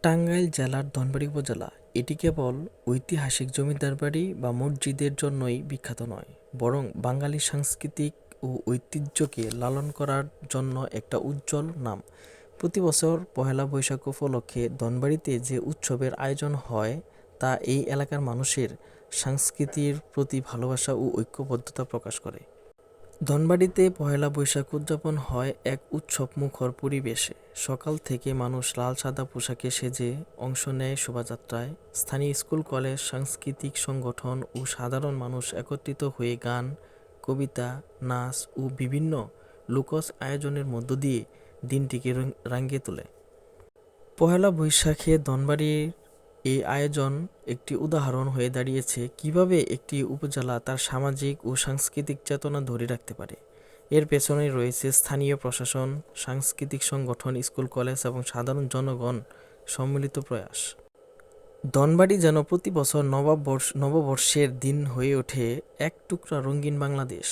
টাঙ্গাইল জেলার ধনবাড়ী উপজেলা এটি কেবল ঐতিহাসিক জমিদার বাড়ি বা মসজিদের জন্যই বিখ্যাত নয়, বরং বাঙালি সাংস্কৃতিক ও ঐতিহ্যকে লালন করার জন্য একটা উজ্জ্বল নাম। প্রতি বছর পহেলা বৈশাখ উপলক্ষে ধনবাড়ীতে যে উৎসবের আয়োজন হয় তা এই এলাকার মানুষের সংস্কৃতির প্রতি ভালোবাসা ও ঐক্যবদ্ধতা প্রকাশ করে। ধনবাড়ীতে পহেলা বৈশাখ উদযাপন হয় এক উৎসবমুখর পরিবেশে। সকাল থেকে মানুষ লাল সাদা পোশাকে সেজে অংশ নেয় শোভাযাত্রায়। স্থানীয় স্কুল, কলেজ, সাংস্কৃতিক সংগঠন ও সাধারণ মানুষ একত্রিত হয়ে গান, কবিতা, নাচ ও বিভিন্ন লোকজ আয়োজনের মধ্য দিয়ে দিনটিকে রাঙিয়ে তোলে। পহেলা বৈশাখে ধনবাড়ির এই আয়োজন একটি উদাহরণ হয়ে দাঁড়িয়েছে কিভাবে একটি উপজেলা তার সামাজিক ও সাংস্কৃতিক চেতনা ধরে রাখতে পারে। এর পেছনে রয়েছে স্থানীয় প্রশাসন, সাংস্কৃতিক সংগঠন, স্কুল, কলেজ এবং সাধারণ জনগণ সম্মিলিত প্রয়াস। ধনবাড়ী যেন প্রতি বছর নববর্ষের দিন হয়ে ওঠে এক টুকরা রঙিন বাংলাদেশ।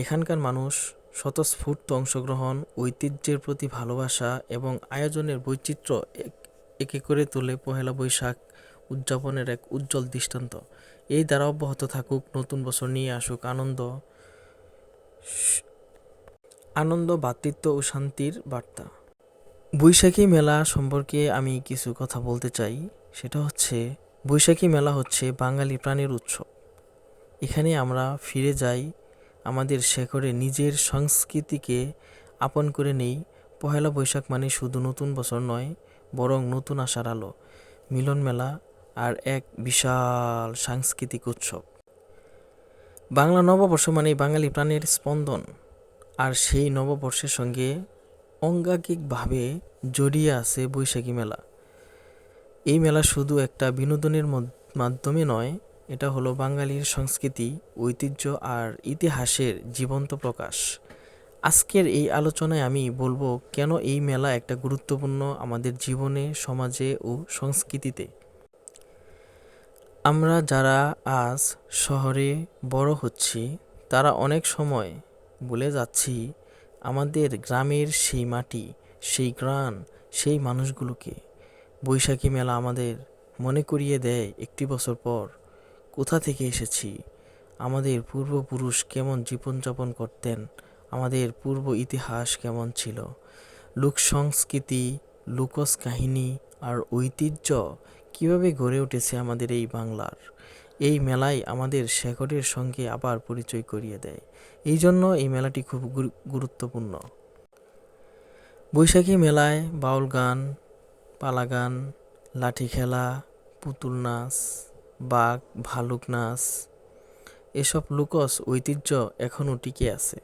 এখানকার মানুষ স্বতঃস্ফূর্ত অংশগ্রহণ, ঐতিহ্যের প্রতি ভালোবাসা এবং আয়োজনের বৈচিত্র্য একে করে তোলে পহেলা বৈশাখ উদযাপনের এক উজ্জ্বল দৃষ্টান্ত। এই ধারা অব্যাহত থাকুক, নতুন বছর নিয়ে আসুক আনন্দ, ভ্রাতৃত্ব ও শান্তির বার্তা। বৈশাখী মেলা সম্পর্কে আমি কিছু কথা বলতে চাই। সেটা হচ্ছে, বৈশাখী মেলা হচ্ছে বাঙালি প্রাণের উৎসব। এখানে আমরা ফিরে যাই আমাদের শেকড়ে, নিজের সংস্কৃতিকে আপন করে নেই। পহেলা বৈশাখ মানে শুধু নতুন বছর নয়, বরং নতুন আশার আলো, মিলন মেলা আর এক বিশাল সাংস্কৃতিক উৎসব। বাংলা নববর্ষ মানে বাঙালি প্রাণের স্পন্দন, আর সেই নববর্ষের সঙ্গে অঙ্গাঙ্গিকভাবে জড়িয়ে আছে বৈশাখী মেলা। এই মেলা শুধু একটা বিনোদনের মাধ্যমে নয়, এটা হলো বাঙালির সংস্কৃতি, ঐতিহ্য আর ইতিহাসের জীবন্ত প্রকাশ। আজকের এই আলোচনায় আমি বলবো কেন এই মেলা একটা গুরুত্বপূর্ণ আমাদের জীবনে, সমাজে ও সংস্কৃতিতে। আমরা যারা আজ শহরে বড় হচ্ছি, তারা অনেক সময় ভুলে যাচ্ছি আমাদের গ্রামের সেই মাটি, সেই গ্রাম, সেই মানুষগুলোকে। বৈশাখী মেলা আমাদের মনে করিয়ে দেয় একটি বছর পর কোথা থেকে এসেছি, আমাদের পূর্বপুরুষ কেমন জীবনযাপন করতেন, আমাদের পূর্ব ইতিহাস কেমন ছিল, লোকসংস্কৃতি, লোকজ কাহিনী আর ঐতিহ্য কিভাবে গড়ে উঠেছে আমাদের এই বাংলার। এই মেলায় আমাদের শেকড়ের সঙ্গে আবার পরিচয় করিয়ে দেয়। এই জন্য এই মেলাটি খুব গুরুত্বপূর্ণ। বৈশাখী মেলায় বাউল গান, পালা গান, লাঠি খেলা, পুতুল নাচ, বাঘ ভালুক নাচ, এসব লোকজ ঐতিহ্য এখনও টিকে আছে।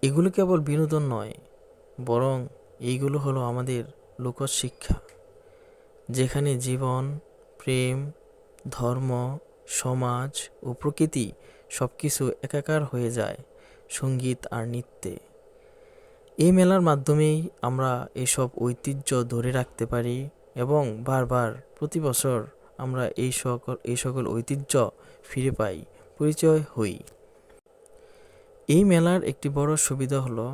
এগুলো কেবল বিনোদন নয়, বরং এইগুলো হলো আমাদের লোকজ শিক্ষা, যেখানে জীবন, প্রেম, ধর্ম, সমাজ ও প্রকৃতি সবকিছু একাকার হয়ে যায় সঙ্গীত আর নৃত্যে। এই মেলার মাধ্যমেই আমরা এসব ঐতিহ্য ধরে রাখতে পারি এবং বারবার প্রতি বছর আমরা এই সকল ঐতিহ্য ফিরে পাই, পরিচয় হই। এই মেলার একটি বড় সুবিধা হলো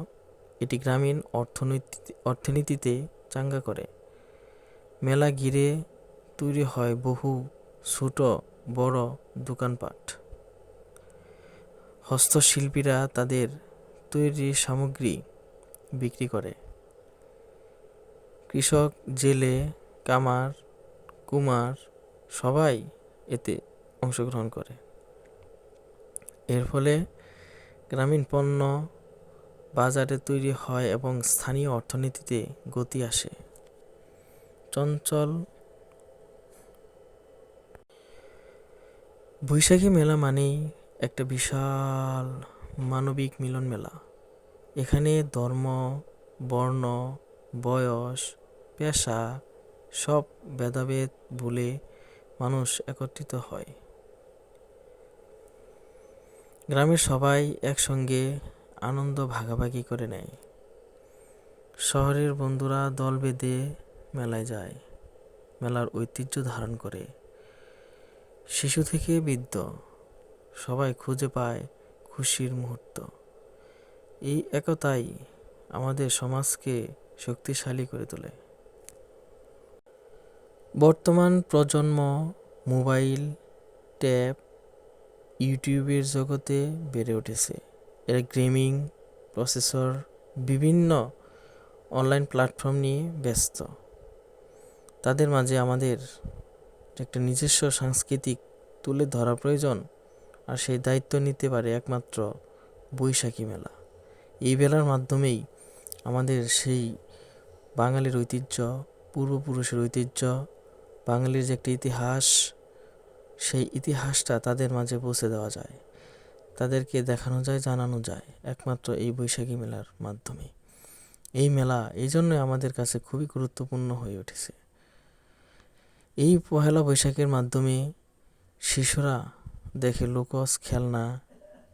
এটি গ্রামীণ অর্থনীতিতে চাঙ্গা করে। মেলা ঘিরে তৈরি হয় বহু ছোট বড় দোকানপাট। হস্তশিল্পীরা তাদের তৈরি সামগ্রী বিক্রি করে। কৃষক, জেলে, কামার, কুমার সবাই এতে অংশগ্রহণ করে। এর ফলে গ্রামীণ পণ্য বাজারে তৈরি হয় এবং স্থানীয় অর্থনীতিতে গতি আসে। চঞ্চল বৈশাখী মেলা মানেই একটা বিশাল মানবিক মিলন মেলা। এখানে ধর্ম, বর্ণ, বয়স, পেশা সব ভেদাভেদ ভুলে মানুষ একত্রিত হয়। গ্রামের সবাই একসঙ্গে আনন্দ ভাগাভাগি করে নেয়। শহরের বন্ধুরা দল বেঁধে মেলায় যায়, মেলার ঐতিহ্য ধারণ করে। শিশু থেকে বৃদ্ধ সবাই খুঁজে পায় খুশির মুহূর্ত। এই একতাই আমাদের সমাজকে শক্তিশালী করে তোলে। বর্তমান প্রজন্ম মোবাইল, ট্যাব, ইউটিউবের জগতে বেড়ে উঠেছে। এরা গেমিং, প্রসেসর, বিভিন্ন অনলাইন প্ল্যাটফর্ম নিয়ে ব্যস্ত। তাদের মাঝে আমাদের একটা নিজস্ব সাংস্কৃতিক তুলে ধরা প্রয়োজন, আর সেই দায়িত্ব নিতে পারে একমাত্র বৈশাখী মেলা। এই মেলার মাধ্যমেই আমাদের সেই বাঙালির ঐতিহ্য, পূর্বপুরুষের ঐতিহ্য, বাঙালির যে একটা ইতিহাস, সেই ইতিহাসটা তাদের মাঝে পৌঁছে দেওয়া যায়, তাদেরকে দেখানো যায়, জানানো যায় একমাত্র এই বৈশাখী মেলার মাধ্যমে। এই মেলা এই জন্যই আমাদের কাছে খুবই গুরুত্বপূর্ণ হয়ে উঠেছে। এই পহেলা বৈশাখের মাধ্যমে শিশুরা দেখে লোকজ খেলনা,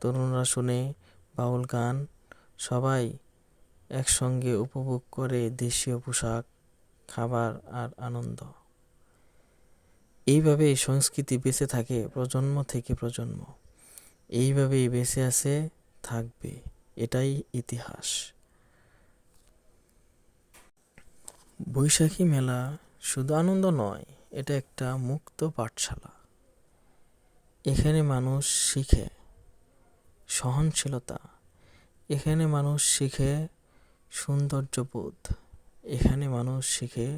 তরুণরা শুনে বাউল গান, সবাই একসঙ্গে উপভোগ করে দেশীয় পোশাক, খাবার আর আনন্দ। এইভাবেই সংস্কৃতি বেঁচে থাকে প্রজন্ম থেকে প্রজন্ম, এইভাবেই বেঁচে আছে, থাকবে। এটাই ইতিহাস। বৈশাখী মেলা শুধু আনন্দ নয়, এটা একটা মুক্ত পাঠশালা। এখানে মানুষ শিখে সহনশীলতা, এখানে মানুষ শিখে সৌন্দর্যবোধ, এখানে মানুষ শিখে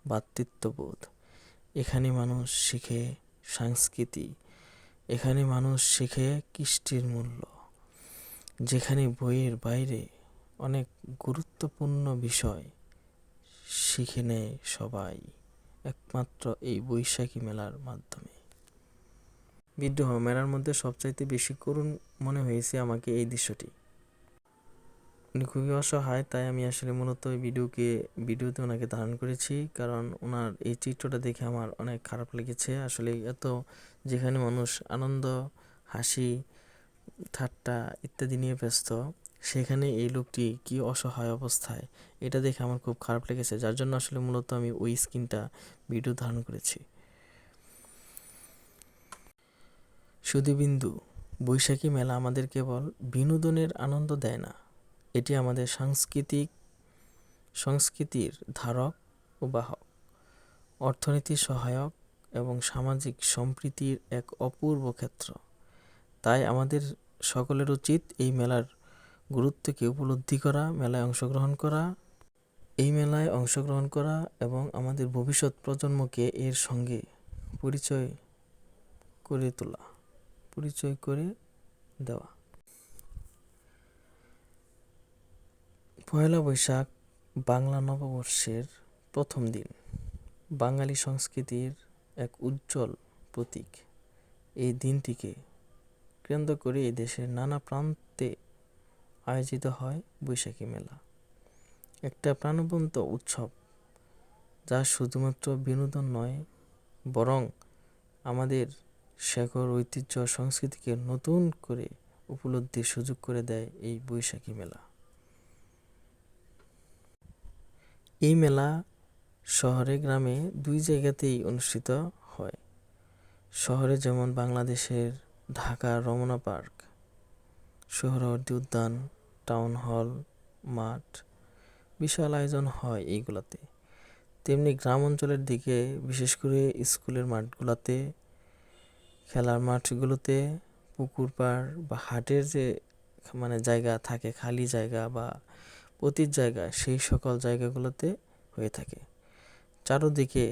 ভ্রাতৃত্ববোধ, এখানে মানুষ শিখে সংস্কৃতি, এখানে মানুষ শিখে কৃষ্টির মূল্য। যেখানে বইয়ের বাইরে অনেক গুরুত্বপূর্ণ বিষয় শিখে নেয় সবাই একমাত্র এই বৈশাখী মেলার মাধ্যমে। বিদ্রোহ মেলার মধ্যে সবচাইতে বেশি করুণ মনে হয়েছে আমাকে এই দৃশ্যটি। উনি খুবই অসহায়, তাই আমি আসলে মূলত এই ভিডিওতে ওনাকে ধারণ করেছি, কারণ ওনার এই চিত্রটা দেখে আমার অনেক খারাপ লেগেছে। আসলে এত যেখানে মানুষ আনন্দ, হাসি, ঠাট্টা ইত্যাদি নিয়ে ব্যস্ত, সেখানে এই লোকটি কি অসহায় অবস্থায়, এটা দেখে আমার খুব খারাপ লেগেছে, যার জন্য আসলে মূলত আমি ওই স্ক্রিনটা ভিডিও ধারণ করেছি। সুধীবিন্দু, বৈশাখী মেলা আমাদের কেবল বিনোদনের আনন্দ দেয় না, এটি আমাদের সংস্কৃতির ধারক ও বাহক, অর্থনীতির সহায়ক এবং সামাজিক সম্প্রীতির এক অপূর্ব ক্ষেত্র। তাই আমাদের সকলের উচিত এই মেলার গুরুত্বকে উপলব্ধি করা, এই মেলায় অংশগ্রহণ করা এবং আমাদের ভবিষ্যৎ প্রজন্মকে এর সঙ্গে পরিচয় করে দেওয়া। পয়লা বৈশাখ বাংলা নববর্ষের প্রথম দিন, বাঙালি সংস্কৃতির এক উজ্জ্বল প্রতীক। এই দিনটিকে কেন্দ্র করে এই দেশের নানা প্রান্তে আয়োজিত হয় বৈশাখী মেলা, একটা প্রাণবন্ত উৎসব যা শুধুমাত্র বিনোদন নয়, বরং আমাদের শেকড়, ঐতিহ্য, সংস্কৃতিকে নতুন করে উপলব্ধির সুযোগ করে দেয় এই বৈশাখী মেলা। এই মেলা শহরে গ্রামে দুই জায়গাতেই অনুষ্ঠিত হয়। শহরে যেমন বাংলাদেশের ঢাকার রমনা পার্ক, সোহরাওয়ার্দী উদ্যান, টাউন হল, মাঠ, বিশাল আয়োজন হয় এইগুলাতে। তেমনি গ্রাম অঞ্চলের দিকে বিশেষ করে স্কুলের মাঠগুলোতে, খেলার মাঠগুলোতে, পুকুর পাড় বা হাটের যে জায়গা থাকে, খালি জায়গা বা পতির জায়গা, সেই সকল জায়গাগুলোতে হয়ে থাকে। চারদিকে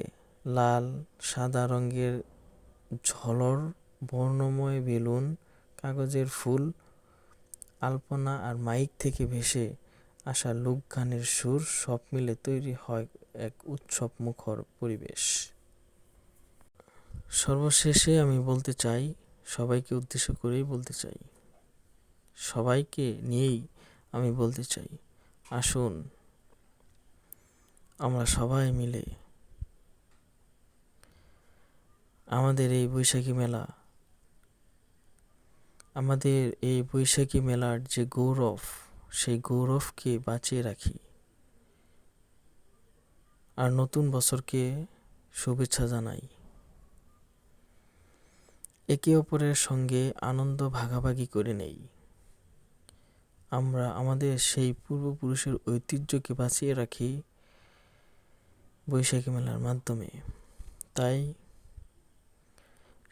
লাল সাদা রঙের ঝলর, বর্ণময় বেলুন, কাগজের ফুল, আলপনা আর মাইক থেকে ভেসে আসা লোকগানের সুর, সব মিলে তৈরি হয় এক উৎসব মুখর পরিবেশ। সর্বশেষে আমি বলতে চাই, সবাইকে উদ্দেশ্য করেই বলতে চাই, সবাইকে নিয়েই আমি বলতে চাই, আসুন আমরা সবাই মিলে আমাদের এই বৈশাখী মেলার যে গৌরব, সেই গৌরবকে বাঁচিয়ে রাখি, আর নতুন বছরকে শুভেচ্ছা জানাই। একে অপরের সঙ্গে আনন্দ ভাগাভাগি করে নেই। আমরা আমাদের সেই পূর্বপুরুষের ঐতিহ্যকে বাঁচিয়ে রাখি বৈশাখী মেলার মাধ্যমে। তাই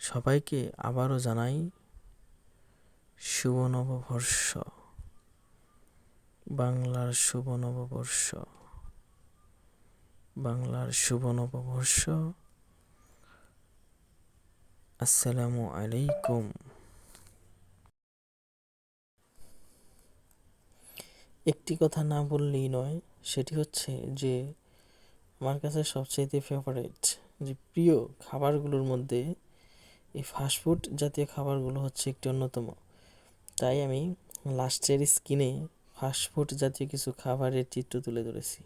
সবাইকে আবারও জানাই শুভ নববর্ষ, বাংলার শুভ নববর্ষ, বাংলার শুভ নববর্ষ। আসসালামু আলাইকুম। একটি কথা না বললেই নয়, সেটি হচ্ছে যে আমার কাছে সবচাইতে ফেভারিট যে প্রিয় খাবারগুলোর মধ্যে এই ফাস্টফুড জাতীয় খাবারগুলো হচ্ছে একটি অন্যতম। তাই আমি লাস্টের স্ক্রিনে ফাস্টফুড জাতীয় কিছু খাবারের চিত্র তুলে ধরেছি।